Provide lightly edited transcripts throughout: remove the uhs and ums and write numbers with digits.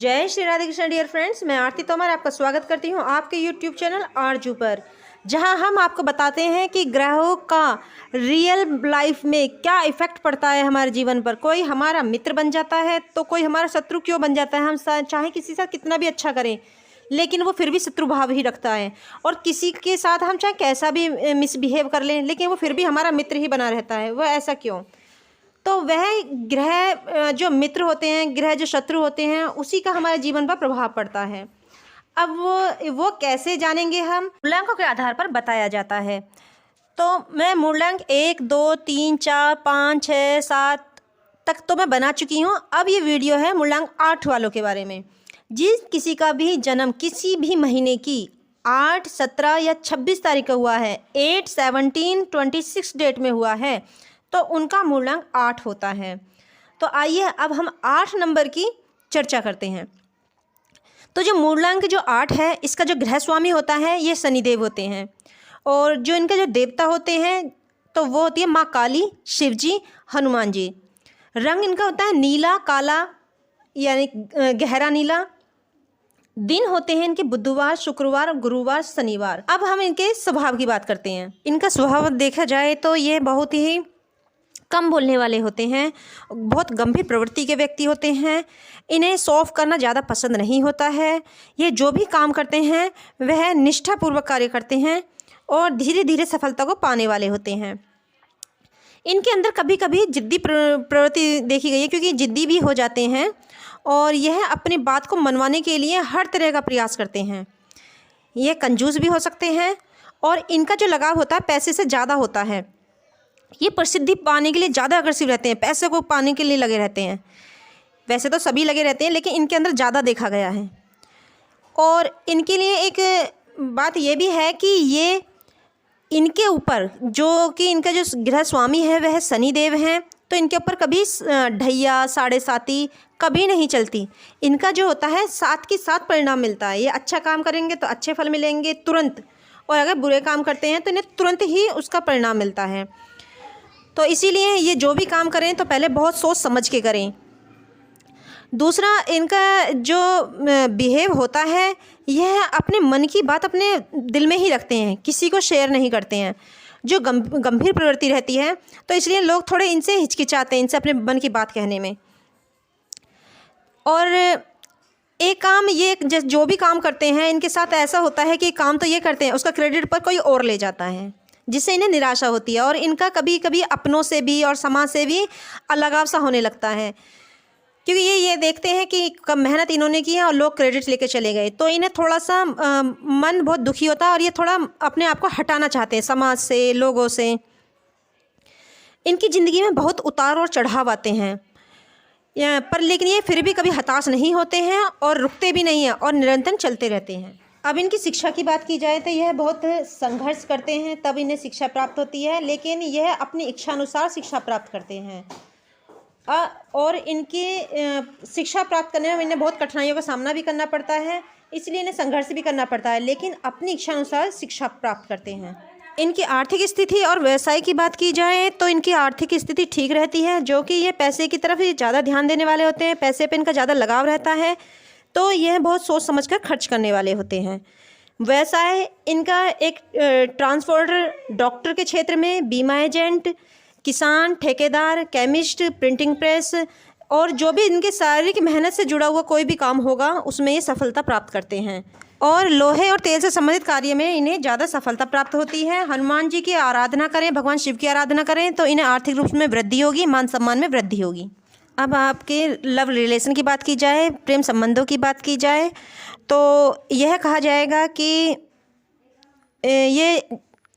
जय Shri Radhe Krishna dear friends, मैं आरती तोमर आपका स्वागत करती हूँ आपके यूट्यूब चैनल आरजू पर, जहाँ हम आपको बताते हैं कि ग्रहों का रियल लाइफ में क्या इफ़ेक्ट पड़ता है हमारे जीवन पर। कोई हमारा मित्र बन जाता है तो कोई हमारा शत्रु क्यों बन जाता है। हम चाहे किसी से कितना भी अच्छा करें लेकिन वो फिर भी शत्रु भाव ही रखता है, और किसी के साथ हम चाहे कैसा भी मिसबिहेव कर लें लेकिन वो फिर भी हमारा मित्र ही बना रहता है। वह ऐसा क्यों? तो वह ग्रह जो मित्र होते हैं, ग्रह जो शत्रु होते हैं, उसी का हमारे जीवन पर प्रभाव पड़ता है। अब वो कैसे जानेंगे हम? मूलांकों के आधार पर बताया जाता है। तो मैं मूलांक 1, 2, 3, 4, 5, 6, 7 तक तो मैं बना चुकी हूँ। अब ये वीडियो है मूलांक 8 वालों के बारे में। जिस किसी का भी जन्म किसी भी महीने की 8, 17 या 26 तारीख का हुआ है, 8, 17, 26 डेट में हुआ है, तो उनका मूलांक 8 होता है। तो आइए अब हम 8 नंबर की चर्चा करते हैं। तो जो मूलांक जो 8 है, इसका जो ग्रह स्वामी होता है ये शनिदेव होते हैं, और जो इनके जो देवता होते हैं तो वो होती है माँ काली, शिव जी, हनुमान जी। रंग इनका होता है नीला, काला यानी गहरा नीला। दिन होते हैं इनके बुधवार, शुक्रवार, गुरुवार, शनिवार। अब हम इनके स्वभाव की बात करते हैं। इनका स्वभाव देखा जाए तो ये बहुत ही कम बोलने वाले होते हैं, बहुत गंभीर प्रवृत्ति के व्यक्ति होते हैं। इन्हें सॉल्व करना ज़्यादा पसंद नहीं होता है। ये जो भी काम करते हैं वह निष्ठापूर्वक कार्य करते हैं और धीरे धीरे सफलता को पाने वाले होते हैं। इनके अंदर कभी कभी जिद्दी प्रवृत्ति देखी गई है, क्योंकि जिद्दी भी हो जाते हैं और यह अपनी बात को मनवाने के लिए हर तरह का प्रयास करते हैं। यह कंजूस भी हो सकते हैं, और इनका जो लगाव होता है पैसे से ज़्यादा होता है। ये प्रसिद्धि पाने के लिए ज़्यादा अग्रेसिव रहते हैं, पैसे को पाने के लिए लगे रहते हैं। वैसे तो सभी लगे रहते हैं लेकिन इनके अंदर ज़्यादा देखा गया है। और इनके लिए एक बात ये भी है कि ये इनके ऊपर जो कि इनका जो ग्रह स्वामी है वह शनिदेव हैं, तो इनके ऊपर कभी ढैया, साढ़े साती कभी नहीं चलती। इनका जो होता है साथ के साथ परिणाम मिलता है। ये अच्छा काम करेंगे तो अच्छे फल मिलेंगे तुरंत, और अगर बुरे काम करते हैं तो इन्हें तुरंत ही उसका परिणाम मिलता है। तो इसीलिए ये जो भी काम करें तो पहले बहुत सोच समझ के करें। दूसरा, इनका जो बिहेव होता है यह अपने मन की बात अपने दिल में ही रखते हैं, किसी को शेयर नहीं करते हैं। जो गंभीर प्रवृत्ति रहती है तो इसलिए लोग थोड़े इनसे हिचकिचाते हैं, इनसे अपने मन की बात कहने में। और एक काम ये जो भी काम करते हैं इनके साथ ऐसा होता है कि काम तो ये करते हैं, उसका क्रेडिट पर कोई और ले जाता है, जिससे इन्हें निराशा होती है। और इनका कभी कभी अपनों से भी और समाज से भी अलगाव सा होने लगता है, क्योंकि ये देखते हैं कि कम मेहनत इन्होंने की है और लोग क्रेडिट लेके चले गए, तो इन्हें थोड़ा सा मन बहुत दुखी होता है और ये थोड़ा अपने आप को हटाना चाहते हैं समाज से, लोगों से। इनकी ज़िंदगी में बहुत उतार और चढ़ाव आते हैं, पर लेकिन ये फिर भी कभी हताश नहीं होते हैं और रुकते भी नहीं हैं और निरंतर चलते रहते हैं। अब इनकी शिक्षा की बात की जाए तो यह बहुत संघर्ष करते हैं तब इन्हें शिक्षा प्राप्त होती है, लेकिन यह अपनी इच्छानुसार शिक्षा प्राप्त करते हैं। और इनकी शिक्षा प्राप्त करने में इन्हें बहुत कठिनाइयों का सामना भी करना पड़ता है, इसलिए इन्हें संघर्ष भी करना पड़ता है, लेकिन अपनी इच्छानुसार शिक्षा प्राप्त करते हैं। इनकी आर्थिक स्थिति और व्यवसाय की बात की जाए तो इनकी आर्थिक स्थिति ठीक रहती है, जो कि ये पैसे की तरफ ज़्यादा ध्यान देने वाले होते हैं, पैसे पे इनका ज़्यादा लगाव रहता है, तो यह बहुत सोच समझकर खर्च करने वाले होते हैं। व्यवसाय इनका एक ट्रांसपोर्टर, डॉक्टर के क्षेत्र में, बीमा एजेंट, किसान, ठेकेदार, केमिस्ट, प्रिंटिंग प्रेस, और जो भी इनके शारीरिक मेहनत से जुड़ा हुआ कोई भी काम होगा उसमें ये सफलता प्राप्त करते हैं। और लोहे और तेल से संबंधित कार्य में इन्हें ज़्यादा सफलता प्राप्त होती है। हनुमान जी की आराधना करें, भगवान शिव की आराधना करें तो इन्हें आर्थिक रूप में वृद्धि होगी, मान सम्मान में वृद्धि होगी। अब आपके लव रिलेशन की बात की जाए, प्रेम संबंधों की बात की जाए, तो यह कहा जाएगा कि ये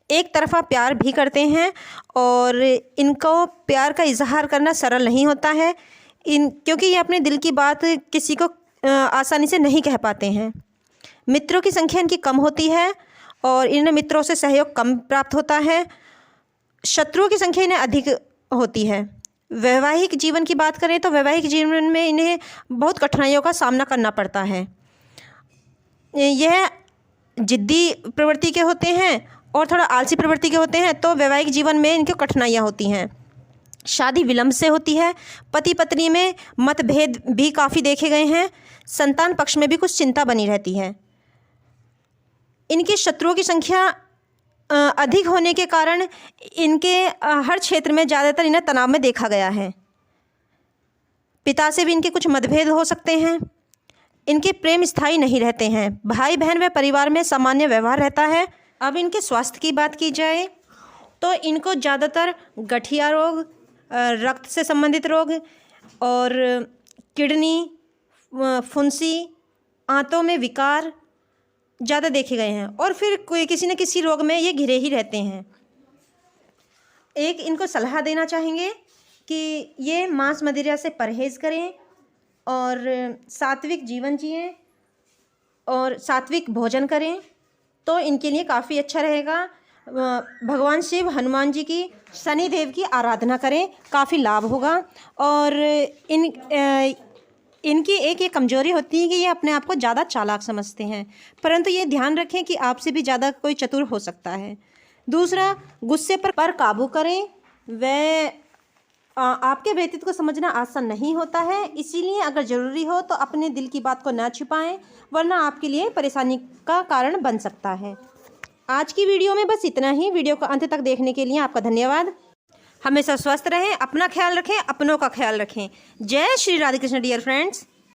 एक तरफ़ा प्यार भी करते हैं, और इनको प्यार का इजहार करना सरल नहीं होता है, क्योंकि ये अपने दिल की बात किसी को आसानी से नहीं कह पाते हैं। मित्रों की संख्या इनकी कम होती है और इन्हें मित्रों से सहयोग कम प्राप्त होता है। शत्रुओं की संख्या इन्हें अधिक होती है। वैवाहिक जीवन की बात करें तो वैवाहिक जीवन में इन्हें बहुत कठिनाइयों का सामना करना पड़ता है। यह जिद्दी प्रवृत्ति के होते हैं और थोड़ा आलसी प्रवृत्ति के होते हैं, तो वैवाहिक जीवन में इनकी कठिनाइयाँ होती हैं। शादी विलंब से होती है। पति पत्नी में मतभेद भी काफ़ी देखे गए हैं। संतान पक्ष में भी कुछ चिंता बनी रहती है। इनके शत्रुओं की संख्या अधिक होने के कारण इनके हर क्षेत्र में ज़्यादातर इन्हें तनाव में देखा गया है। पिता से भी इनके कुछ मतभेद हो सकते हैं। इनके प्रेम स्थायी नहीं रहते हैं। भाई बहन व परिवार में सामान्य व्यवहार रहता है। अब इनके स्वास्थ्य की बात की जाए तो इनको ज़्यादातर गठिया रोग, रक्त से संबंधित रोग और किडनी, फुंसी, आंतों में विकार ज़्यादा देखे गए हैं और फिर कोई किसी न किसी रोग में ये घिरे ही रहते हैं। एक इनको सलाह देना चाहेंगे कि ये मांस मदिरा से परहेज़ करें और सात्विक जीवन जिएं और सात्विक भोजन करें तो इनके लिए काफ़ी अच्छा रहेगा। भगवान शिव, हनुमान जी की, शनिदेव की आराधना करें, काफ़ी लाभ होगा। और इनकी एक ये कमज़ोरी होती है कि ये अपने आप को ज़्यादा चालाक समझते हैं, परंतु ये ध्यान रखें कि आपसे भी ज़्यादा कोई चतुर हो सकता है। दूसरा, गुस्से पर काबू करें। वह आपके व्यक्तित्व को समझना आसान नहीं होता है, इसीलिए अगर ज़रूरी हो तो अपने दिल की बात को ना छिपाएं, वरना आपके लिए परेशानी का कारण बन सकता है। आज की वीडियो में बस इतना ही। वीडियो को अंत तक देखने के लिए आपका धन्यवाद। हमेशा स्वस्थ रहें, अपना ख्याल रखें, अपनों का ख्याल रखें। जय श्री राधे कृष्ण डियर फ्रेंड्स।